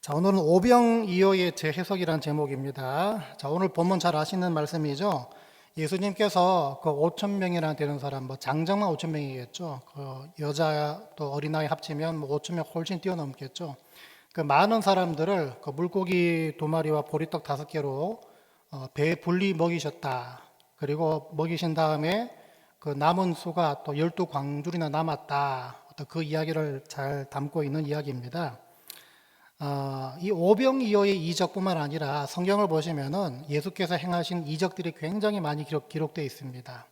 자, 오늘은 오병이어의 재해석이라는 제목입니다. 자, 오늘 본문 잘 아시는 말씀이죠. 예수님께서 그 5천 명이나 되는 사람, 장정만 5천 명이겠죠. 그 여자 또 어린아이 합치면 5천 명 훨씬 뛰어넘겠죠. 그 많은 사람들을 그 물고기 2마리와 보리떡 5개로 배에 분리 먹이셨다. 그리고 먹이신 다음에 그 남은 수가 또 12광줄이나 남았다. 어떤 그 이야기를 잘 담고 있는 이야기입니다. 이 오병이어의 이적뿐만 아니라 성경을 보시면은 예수께서 행하신 이적들이 굉장히 많이 기록되어 있습니다.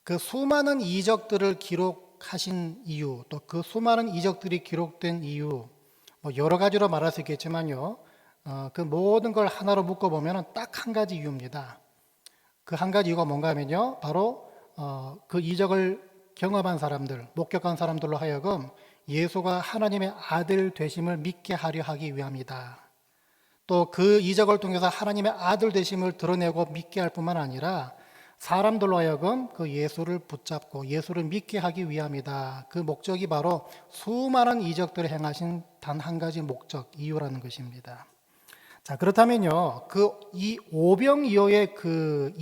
그 수많은 이적들을 기록하신 이유, 또 그 수많은 이적들이 기록된 이유, 여러 가지로 말할 수 있겠지만요. 그 모든 걸 하나로 묶어보면 딱 한 가지 이유입니다. 그 한 가지 이유가 뭔가 하면요. 바로 그 이적을 경험한 사람들, 목격한 사람들로 하여금 예수가 하나님의 아들 되심을 믿게 하려 하기 위함이다. 또 그 이적을 통해서 하나님의 아들 되심을 드러내고 믿게 할 뿐만 아니라 사람들로 하여금 그 예수를 붙잡고 예수를 믿게 하기 위함이다. 그 목적이 바로 수많은 이적들을 행하신 단 한 가지 목적, 이유라는 것입니다. 자, 그렇다면요, 이 오병이어의 그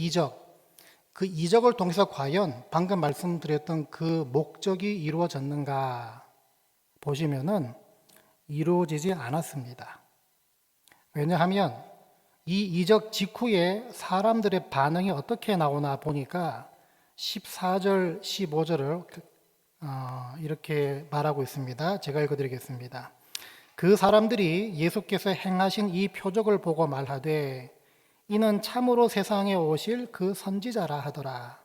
이적을 통해서 과연 방금 말씀드렸던 그 목적이 이루어졌는가 보시면은 이루어지지 않았습니다. 왜냐하면 이 이적 직후에 사람들의 반응이 어떻게 나오나 보니까 14절, 15절을 이렇게 말하고 있습니다. 제가 읽어드리겠습니다. 그 사람들이 예수께서 행하신 이 표적을 보고 말하되 이는 참으로 세상에 오실 그 선지자라 하더라.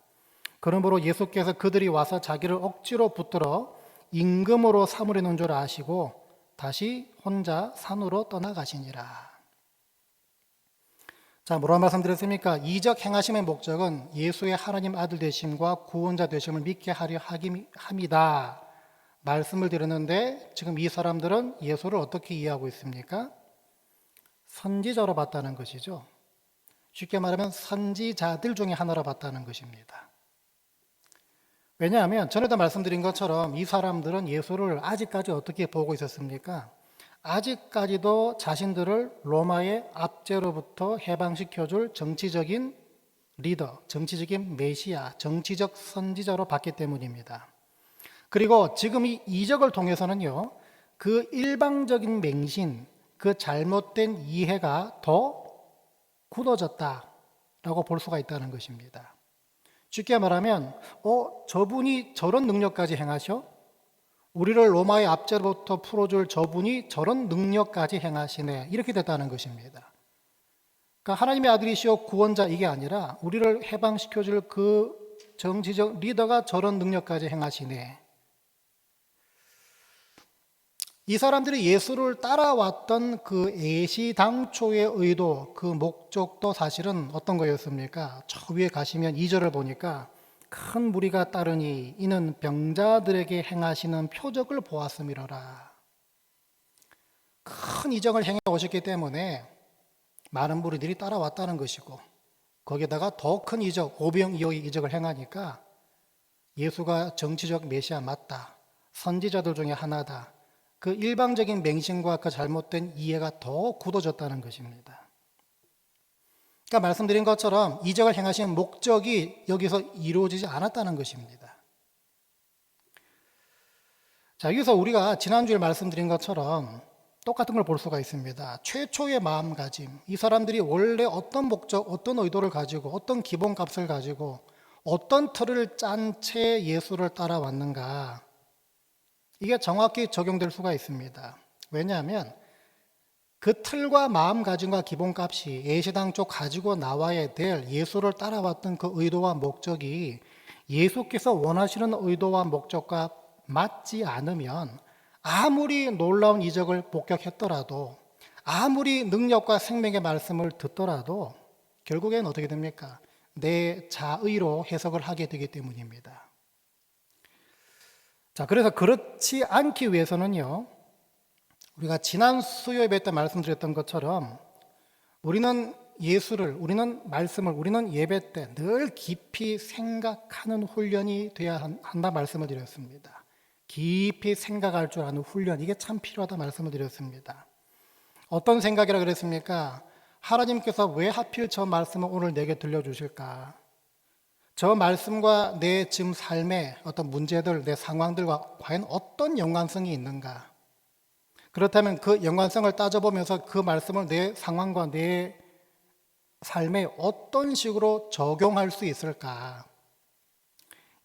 그러므로 예수께서 그들이 와서 자기를 억지로 붙들어 임금으로 삼으려는 줄 아시고 다시 혼자 산으로 떠나가시니라. 자, 뭐라고 말씀드렸습니까? 이적 행하심의 목적은 예수의 하나님 아들 되심과 구원자 되심을 믿게 하려 함이다 말씀을 드렸는데, 지금 이 사람들은 예수를 어떻게 이해하고 있습니까? 선지자로 봤다는 것이죠. 쉽게 말하면 선지자들 중에 하나로 봤다는 것입니다. 왜냐하면 전에도 말씀드린 것처럼 이 사람들은 예수를 아직까지 어떻게 보고 있었습니까? 아직까지도 자신들을 로마의 압제로부터 해방시켜줄 정치적인 리더, 정치적인 메시아, 정치적 선지자로 봤기 때문입니다. 그리고 지금 이 이적을 통해서는요, 그 일방적인 맹신, 그 잘못된 이해가 더 굳어졌다라고 볼 수가 있다는 것입니다. 쉽게 말하면 저분이 저런 능력까지 행하셔? 우리를 로마의 압제로부터 풀어줄 저분이 저런 능력까지 행하시네. 이렇게 됐다는 것입니다. 그러니까 하나님의 아들이시오 구원자 이게 아니라 우리를 해방시켜줄 그 정치적 리더가 저런 능력까지 행하시네. 이 사람들이 예수를 따라왔던 그 애시당초의 의도, 그 목적도 사실은 어떤 거였습니까? 저 위에 가시면 2절을 보니까 큰 무리가 따르니 이는 병자들에게 행하시는 표적을 보았음이로라. 큰 이적을 행해 오셨기 때문에 많은 무리들이 따라왔다는 것이고, 거기에다가 더 큰 이적, 오병이어의 이적을 행하니까 예수가 정치적 메시아 맞다, 선지자들 중에 하나다, 그 일방적인 맹신과 그 잘못된 이해가 더 굳어졌다는 것입니다. 그러니까 말씀드린 것처럼 이적을 행하신 목적이 여기서 이루어지지 않았다는 것입니다. 자, 여기서 우리가 지난주에 말씀드린 것처럼 똑같은 걸 볼 수가 있습니다. 최초의 마음가짐, 이 사람들이 원래 어떤 목적, 어떤 의도를 가지고 어떤 기본값을 가지고 어떤 틀을 짠 채 예수를 따라왔는가, 이게 정확히 적용될 수가 있습니다. 왜냐하면 그 틀과 마음가짐과 기본값이 예시당초 가지고 나와야 될 예수를 따라왔던 그 의도와 목적이 예수께서 원하시는 의도와 목적과 맞지 않으면 아무리 놀라운 이적을 목격했더라도, 아무리 능력과 생명의 말씀을 듣더라도 결국엔 어떻게 됩니까? 내 자의로 해석을 하게 되기 때문입니다. 자, 그래서 그렇지 않기 위해서는요, 우리가 지난 수요 예배 때 말씀드렸던 것처럼 우리는 예수를, 우리는 말씀을, 우리는 예배 때 늘 깊이 생각하는 훈련이 되어야 한다 말씀을 드렸습니다. 깊이 생각할 줄 아는 훈련, 이게 참 필요하다 말씀을 드렸습니다. 어떤 생각이라 그랬습니까? 하나님께서 왜 하필 저 말씀을 오늘 내게 들려주실까? 저 말씀과 내 지금 삶의 어떤 문제들, 내 상황들과 과연 어떤 연관성이 있는가? 그렇다면 그 연관성을 따져보면서 그 말씀을 내 상황과 내 삶에 어떤 식으로 적용할 수 있을까?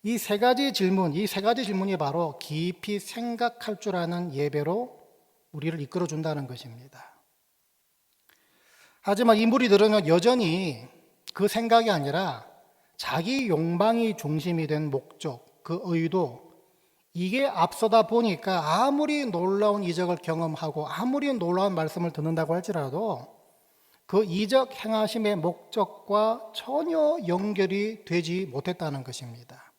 이 세 가지 질문이 바로 깊이 생각할 줄 아는 예배로 우리를 이끌어 준다는 것입니다. 하지만 이 무리들은 여전히 그 생각이 아니라 자기 욕망이 중심이 된 목적, 그 의도, 이게 앞서다 보니까 아무리 놀라운 이적을 경험하고 아무리 놀라운 말씀을 듣는다고 할지라도 그 이적 행하심의 목적과 전혀 연결이 되지 못했다는 것입니다.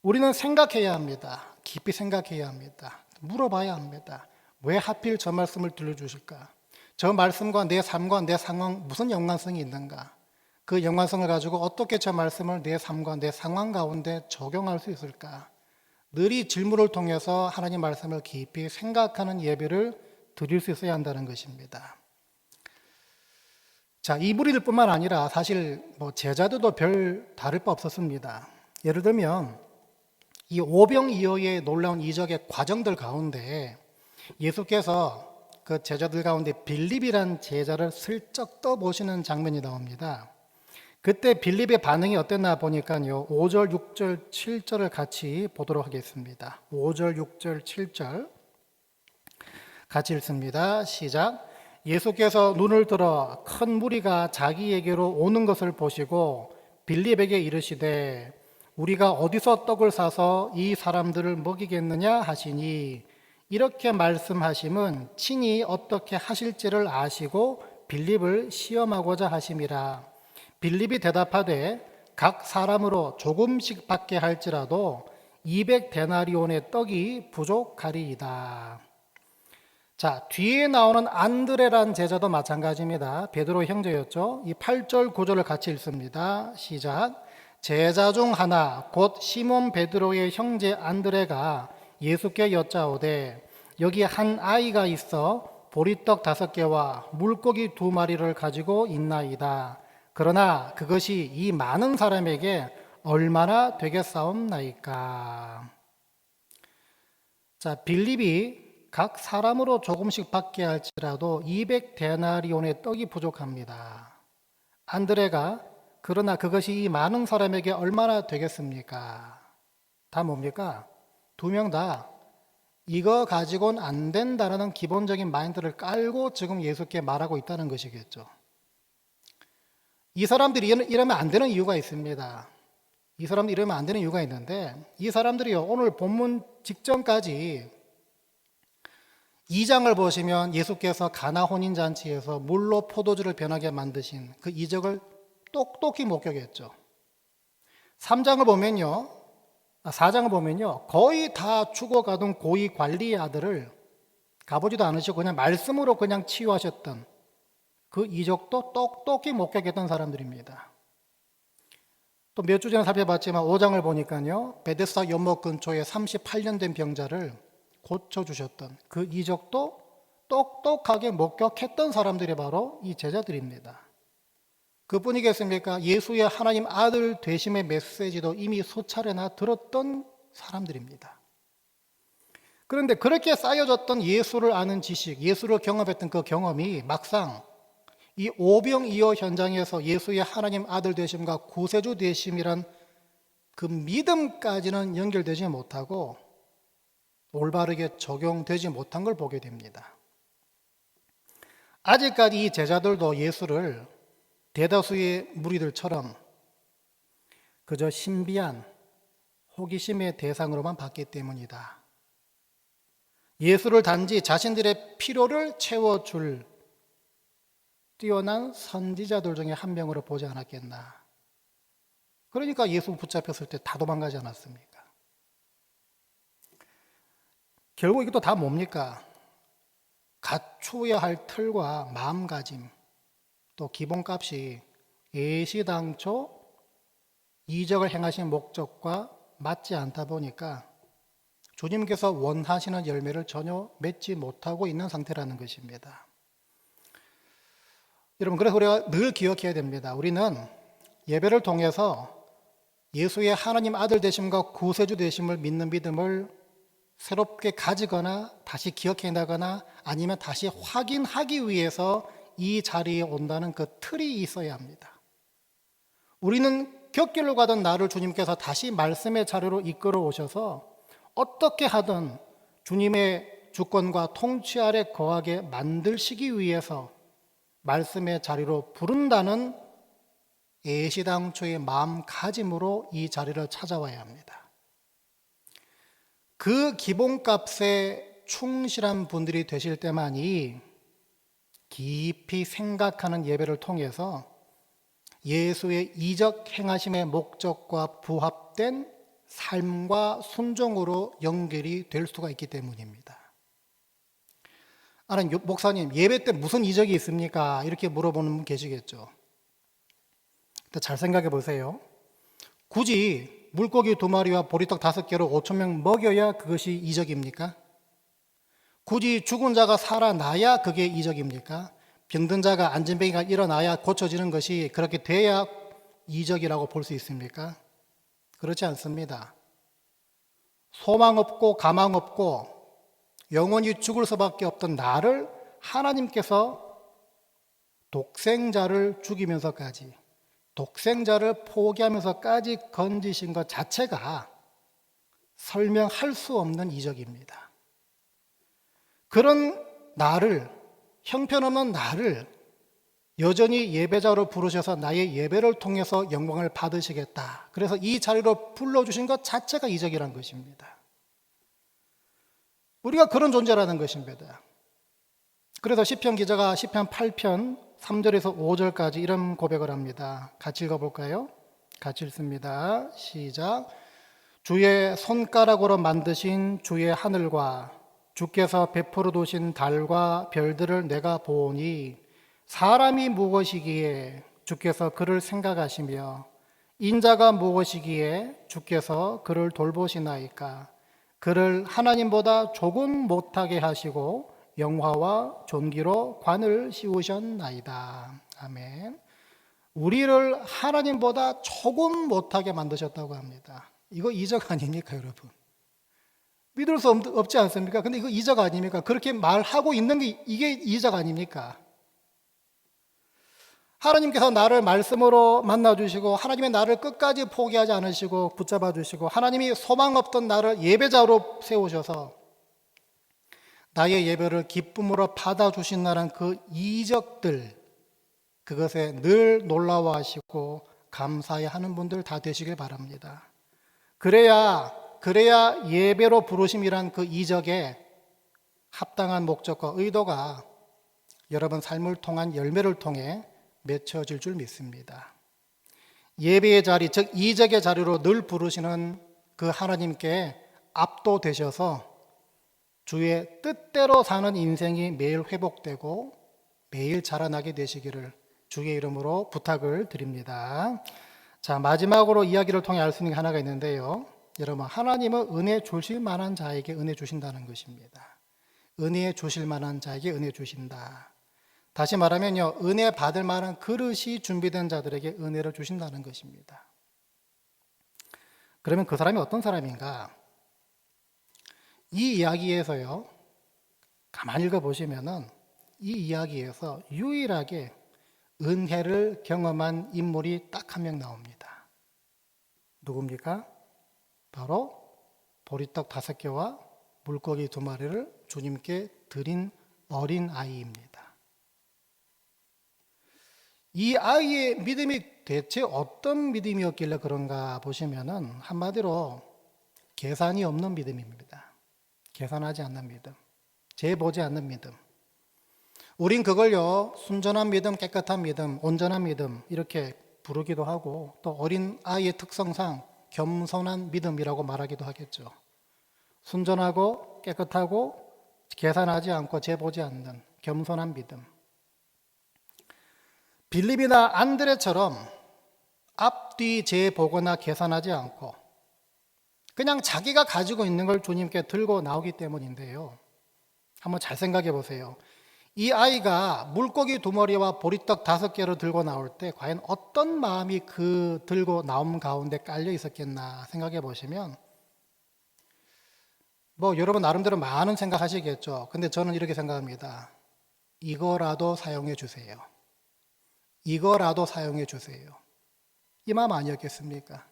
우리는 생각해야 합니다. 깊이 생각해야 합니다. 물어봐야 합니다. 왜 하필 저 말씀을 들려주실까? 저 말씀과 내 삶과 내 상황 무슨 연관성이 있는가? 그 연관성을 가지고 어떻게 저 말씀을 내 삶과 내 상황 가운데 적용할 수 있을까? 늘 이 질문을 통해서 하나님 말씀을 깊이 생각하는 예배를 드릴 수 있어야 한다는 것입니다. 자, 이 무리들뿐만 아니라 사실 제자들도 별 다를 바 없었습니다. 예를 들면 이 오병이어의 놀라운 이적의 과정들 가운데 예수께서 그 제자들 가운데 빌립이란 제자를 슬쩍 떠보시는 장면이 나옵니다. 그때 빌립의 반응이 어땠나 보니까요, 5절, 6절, 7절을 같이 보도록 하겠습니다. 5절, 6절, 7절 같이 읽습니다. 시작. 예수께서 눈을 들어 큰 무리가 자기에게로 오는 것을 보시고 빌립에게 이르시되 우리가 어디서 떡을 사서 이 사람들을 먹이겠느냐 하시니, 이렇게 말씀하심은 친히 어떻게 하실지를 아시고 빌립을 시험하고자 하심이라. 빌립이 대답하되 각 사람으로 조금씩 받게 할지라도 200데나리온의 떡이 부족하리이다. 자, 뒤에 나오는 안드레란 제자도 마찬가지입니다. 베드로 형제였죠. 이 8절 9절을 같이 읽습니다. 시작. 제자 중 하나 곧 시몬 베드로의 형제 안드레가 예수께 여짜오되 여기 한 아이가 있어 보리떡 5개와 물고기 2마리를 가지고 있나이다. 그러나 그것이 이 많은 사람에게 얼마나 되겠사옵나이까. 자, 빌립이 각 사람으로 조금씩 받게 할지라도 200데나리온의 떡이 부족합니다. 안드레가 그러나 그것이 이 많은 사람에게 얼마나 되겠습니까? 다 뭡니까? 두 명 다 이거 가지고는 안 된다라는 기본적인 마인드를 깔고 지금 예수께 말하고 있다는 것이겠죠. 이 사람들이 이러면 안 되는 이유가 있습니다. 이 사람들이 이러면 안 되는 이유가 있는데, 이 사람들이요, 오늘 본문 직전까지 2장을 보시면 예수께서 가나 혼인잔치에서 물로 포도주를 변하게 만드신 그 이적을 똑똑히 목격했죠. 4장을 보면요, 거의 다 죽어가던 고위 관리의 아들을 가보지도 않으시고 그냥 말씀으로 그냥 치유하셨던 그 이적도 똑똑히 목격했던 사람들입니다. 또 몇 주 전에 살펴봤지만 5장을 보니까요, 베데스다 연못 근처에 38년 된 병자를 고쳐주셨던 그 이적도 똑똑하게 목격했던 사람들이 바로 이 제자들입니다. 그뿐이겠습니까? 예수의 하나님 아들 되심의 메시지도 이미 수차례나 들었던 사람들입니다. 그런데 그렇게 쌓여졌던 예수를 아는 지식, 예수를 경험했던 그 경험이 막상 이 오병이어 현장에서 예수의 하나님 아들 되심과 구세주 되심이란 그 믿음까지는 연결되지 못하고 올바르게 적용되지 못한 걸 보게 됩니다. 아직까지 이 제자들도 예수를 대다수의 무리들처럼 그저 신비한 호기심의 대상으로만 봤기 때문이다. 예수를 단지 자신들의 필요를 채워줄 뛰어난 선지자들 중에 한 명으로 보지 않았겠나. 그러니까 예수 붙잡혔을 때 다 도망가지 않았습니까? 결국 이것도 다 뭡니까? 갖추어야 할 틀과 마음가짐, 또 기본값이 예시당초 이적을 행하신 목적과 맞지 않다 보니까 주님께서 원하시는 열매를 전혀 맺지 못하고 있는 상태라는 것입니다. 여러분, 그래서 우리가 늘 기억해야 됩니다. 우리는 예배를 통해서 예수의 하나님 아들 되심과 구세주 되심을 믿는 믿음을 새롭게 가지거나 다시 기억해 나거나 아니면 다시 확인하기 위해서 이 자리에 온다는 그 틀이 있어야 합니다. 우리는 곁길로 가던 나를 주님께서 다시 말씀의 자리로 이끌어 오셔서 어떻게 하든 주님의 주권과 통치 아래 거하게 만드시기 위해서 말씀의 자리로 부른다는 애시당초의 마음가짐으로 이 자리를 찾아와야 합니다. 그 기본값에 충실한 분들이 되실 때만이 깊이 생각하는 예배를 통해서 예수의 이적 행하심의 목적과 부합된 삶과 순종으로 연결이 될 수가 있기 때문입니다. 아니, 목사님, 예배 때 무슨 이적이 있습니까? 이렇게 물어보는 분 계시겠죠. 잘 생각해 보세요. 굳이 물고기 2마리와 보리떡 5개로 5,000명 먹여야 그것이 이적입니까? 굳이 죽은 자가 살아나야 그게 이적입니까? 병든 자가 안진뱅이가 일어나야 고쳐지는 것이 그렇게 돼야 이적이라고 볼 수 있습니까? 그렇지 않습니다. 소망 없고 가망 없고 영원히 죽을 수밖에 없던 나를 하나님께서 독생자를 죽이면서까지 독생자를 포기하면서까지 건지신 것 자체가 설명할 수 없는 이적입니다. 그런 나를, 형편없는 나를 여전히 예배자로 부르셔서 나의 예배를 통해서 영광을 받으시겠다. 그래서 이 자리로 불러주신 것 자체가 이적이라는 것입니다. 우리가 그런 존재라는 것입니다. 그래서 시편 기자가 시편 8편 3절에서 5절까지 이런 고백을 합니다. 같이 읽어볼까요? 같이 읽습니다. 시작. 주의 손가락으로 만드신 주의 하늘과 주께서 베풀어 두신 달과 별들을 내가 보니 사람이 무엇이기에 주께서 그를 생각하시며 인자가 무엇이기에 주께서 그를 돌보시나이까. 그를 하나님보다 조금 못하게 하시고 영화와 존귀로 관을 씌우셨나이다. 아멘. 우리를 하나님보다 조금 못하게 만드셨다고 합니다. 이거 이적 아닙니까, 여러분? 믿을 수 없지 않습니까? 근데 이거 이적 아닙니까? 그렇게 말하고 있는 게 이게 이적 아닙니까? 하나님께서 나를 말씀으로 만나주시고 하나님의 나를 끝까지 포기하지 않으시고 붙잡아 주시고 하나님이 소망 없던 나를 예배자로 세우셔서 나의 예배를 기쁨으로 받아주신다는 그 이적들, 그것에 늘 놀라워하시고 감사해하는 분들 다 되시길 바랍니다. 그래야 예배로 부르심이란 그 이적에 합당한 목적과 의도가 여러분 삶을 통한 열매를 통해 맺혀질 줄 믿습니다. 예배의 자리, 즉 이적의 자리로 늘 부르시는 그 하나님께 압도되셔서 주의 뜻대로 사는 인생이 매일 회복되고 매일 자라나게 되시기를 주의 이름으로 부탁을 드립니다. 자, 마지막으로 이야기를 통해 알 수 있는 게 하나가 있는데요. 여러분, 하나님은 은혜 주실 만한 자에게 은혜 주신다는 것입니다. 은혜 주실 만한 자에게 은혜 주신다. 다시 말하면요, 은혜 받을 만한 그릇이 준비된 자들에게 은혜를 주신다는 것입니다. 그러면 그 사람이 어떤 사람인가? 이 이야기에서요, 가만히 읽어보시면은 이 이야기에서 유일하게 은혜를 경험한 인물이 딱 한 명 나옵니다. 누굽니까? 바로 보리떡 5개와 물고기 2마리를 주님께 드린 어린 아이입니다. 이 아이의 믿음이 대체 어떤 믿음이었길래 그런가 보시면은 한마디로 계산이 없는 믿음입니다. 계산하지 않는 믿음, 재보지 않는 믿음. 우린 그걸요, 순전한 믿음, 깨끗한 믿음, 온전한 믿음 이렇게 부르기도 하고 또 어린 아이의 특성상 겸손한 믿음이라고 말하기도 하겠죠. 순전하고 깨끗하고 계산하지 않고 재보지 않는 겸손한 믿음. 빌립이나 안드레처럼 앞뒤 재보거나 계산하지 않고 그냥 자기가 가지고 있는 걸 주님께 들고 나오기 때문인데요. 한번 잘 생각해 보세요. 이 아이가 물고기 2마리와 보리떡 5개를 들고 나올 때 과연 어떤 마음이 그 들고 나옴 가운데 깔려 있었겠나 생각해 보시면 여러분 나름대로 많은 생각하시겠죠. 근데 저는 이렇게 생각합니다. 이거라도 사용해 주세요. 이거라도 사용해 주세요. 이 마음 아니었겠습니까?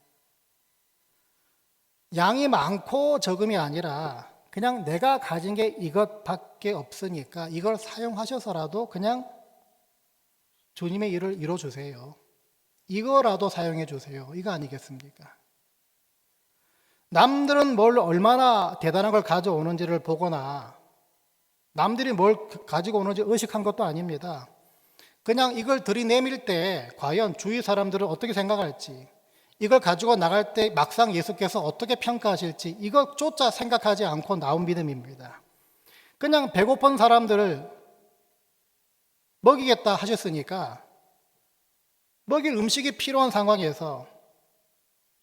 양이 많고 적음이 아니라 그냥 내가 가진 게 이것밖에 없으니까 이걸 사용하셔서라도 그냥 주님의 일을 이뤄주세요. 이거라도 사용해 주세요. 이거 아니겠습니까? 남들은 뭘 얼마나 대단한 걸 가져오는지를 보거나 남들이 뭘 가지고 오는지 의식한 것도 아닙니다. 그냥 이걸 들이내밀 때 과연 주위 사람들은 어떻게 생각할지, 이걸 가지고 나갈 때 막상 예수께서 어떻게 평가하실지 이것조차 생각하지 않고 나온 믿음입니다. 그냥 배고픈 사람들을 먹이겠다 하셨으니까 먹일 음식이 필요한 상황에서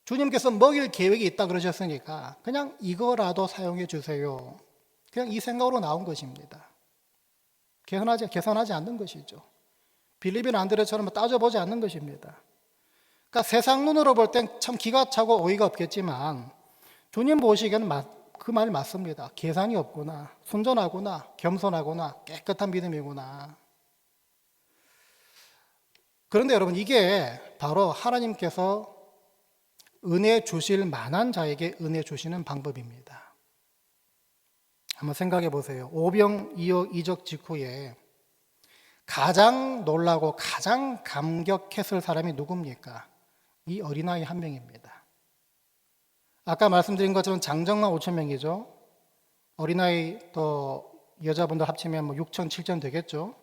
주님께서 먹일 계획이 있다 그러셨으니까 그냥 이거라도 사용해 주세요. 그냥 이 생각으로 나온 것입니다. 계산하지 않는 것이죠. 빌립인 안드레처럼 따져보지 않는 것입니다. 그러니까 세상 눈으로 볼 땐 참 기가 차고 어이가 없겠지만 주님 보시기에는 그 말이 맞습니다. 계산이 없구나, 순전하구나, 겸손하구나, 깨끗한 믿음이구나. 그런데 여러분 이게 바로 하나님께서 은혜 주실 만한 자에게 은혜 주시는 방법입니다. 한번 생각해 보세요. 오병이어 이적 직후에 가장 놀라고 가장 감격했을 사람이 누굽니까? 이 어린아이 한 명입니다. 아까 말씀드린 것처럼 장정만 5,000명이죠. 어린아이 또 여자분들 합치면 6,000, 7,000 되겠죠.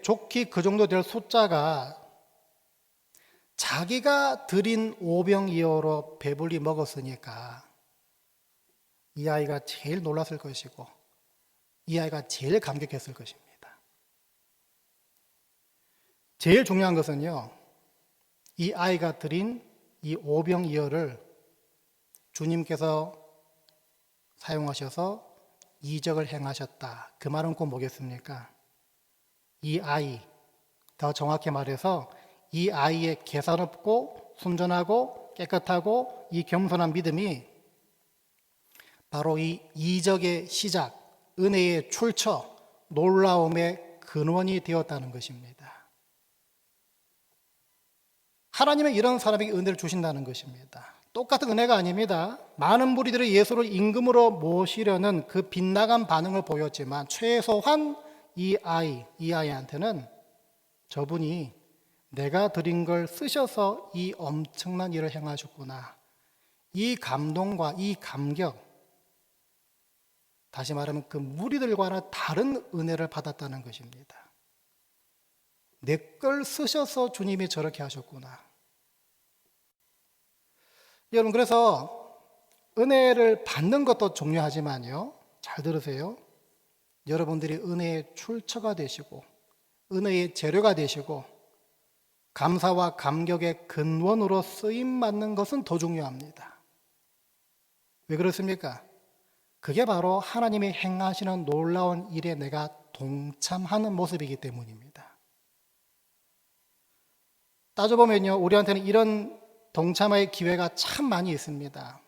좋게 그 정도 될 숫자가 자기가 드린 오병이어로 배불리 먹었으니까 이 아이가 제일 놀랐을 것이고 이 아이가 제일 감격했을 것입니다. 제일 중요한 것은요, 이 아이가 드린 이 오병이어를 주님께서 사용하셔서 이적을 행하셨다. 그 말은 꼭 뭐겠습니까? 이 아이, 더 정확히 말해서 이 아이의 계산 없고 순전하고 깨끗하고 이 겸손한 믿음이 바로 이 이적의 시작, 은혜의 출처, 놀라움의 근원이 되었다는 것입니다. 하나님은 이런 사람에게 은혜를 주신다는 것입니다. 똑같은 은혜가 아닙니다. 많은 무리들이 예수를 임금으로 모시려는 그 빗나간 반응을 보였지만 최소한 이 아이한테는 저분이 내가 드린 걸 쓰셔서 이 엄청난 일을 행하셨구나. 이 감동과 이 감격, 다시 말하면 그 무리들과는 다른 은혜를 받았다는 것입니다. 내 걸 쓰셔서 주님이 저렇게 하셨구나. 여러분, 그래서 은혜를 받는 것도 중요하지만요, 잘 들으세요. 여러분들이 은혜의 출처가 되시고 은혜의 재료가 되시고 감사와 감격의 근원으로 쓰임받는 것은 더 중요합니다. 왜 그렇습니까? 그게 바로 하나님이 행하시는 놀라운 일에 내가 동참하는 모습이기 때문입니다. 따져보면요, 우리한테는 이런 동참의 기회가 참 많이 있습니다.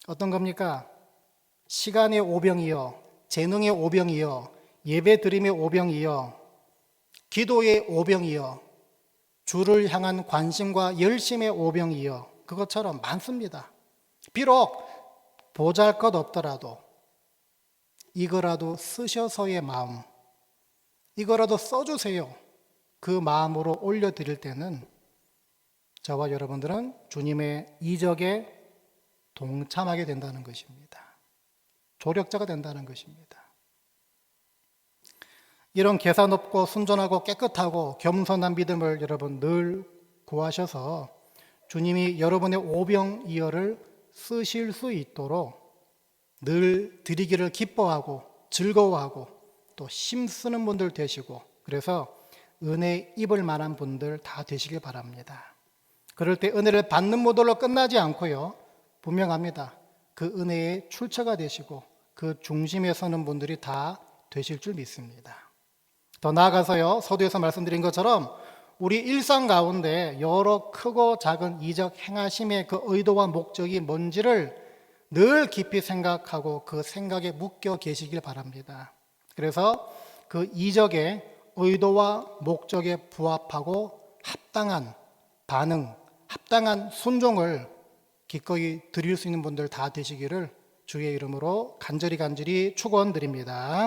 어떤 겁니까? 시간의 오병이어, 재능의 오병이어, 예배 드림의 오병이어, 기도의 오병이어, 주를 향한 관심과 열심의 오병이어, 그것처럼 많습니다. 비록 보잘것 없더라도 이거라도 쓰셔서의 마음, 이거라도 써주세요. 그 마음으로 올려드릴 때는 저와 여러분들은 주님의 이적에 동참하게 된다는 것입니다. 조력자가 된다는 것입니다. 이런 계산 없고 순전하고 깨끗하고 겸손한 믿음을 여러분 늘 구하셔서 주님이 여러분의 오병이어를 쓰실 수 있도록 늘 드리기를 기뻐하고 즐거워하고 또 힘쓰는 분들 되시고, 그래서 은혜 입을 만한 분들 다 되시길 바랍니다. 그럴 때 은혜를 받는 모델로 끝나지 않고요. 분명합니다. 그 은혜의 출처가 되시고 그 중심에 서는 분들이 다 되실 줄 믿습니다. 더 나아가서요, 서두에서 말씀드린 것처럼 우리 일상 가운데 여러 크고 작은 이적 행하심의 그 의도와 목적이 뭔지를 늘 깊이 생각하고 그 생각에 묶여 계시길 바랍니다. 그래서 그 이적의 의도와 목적에 부합하고 합당한 반응, 합당한 순종을 기꺼이 드릴 수 있는 분들 다 되시기를 주의 이름으로 간절히 축원드립니다.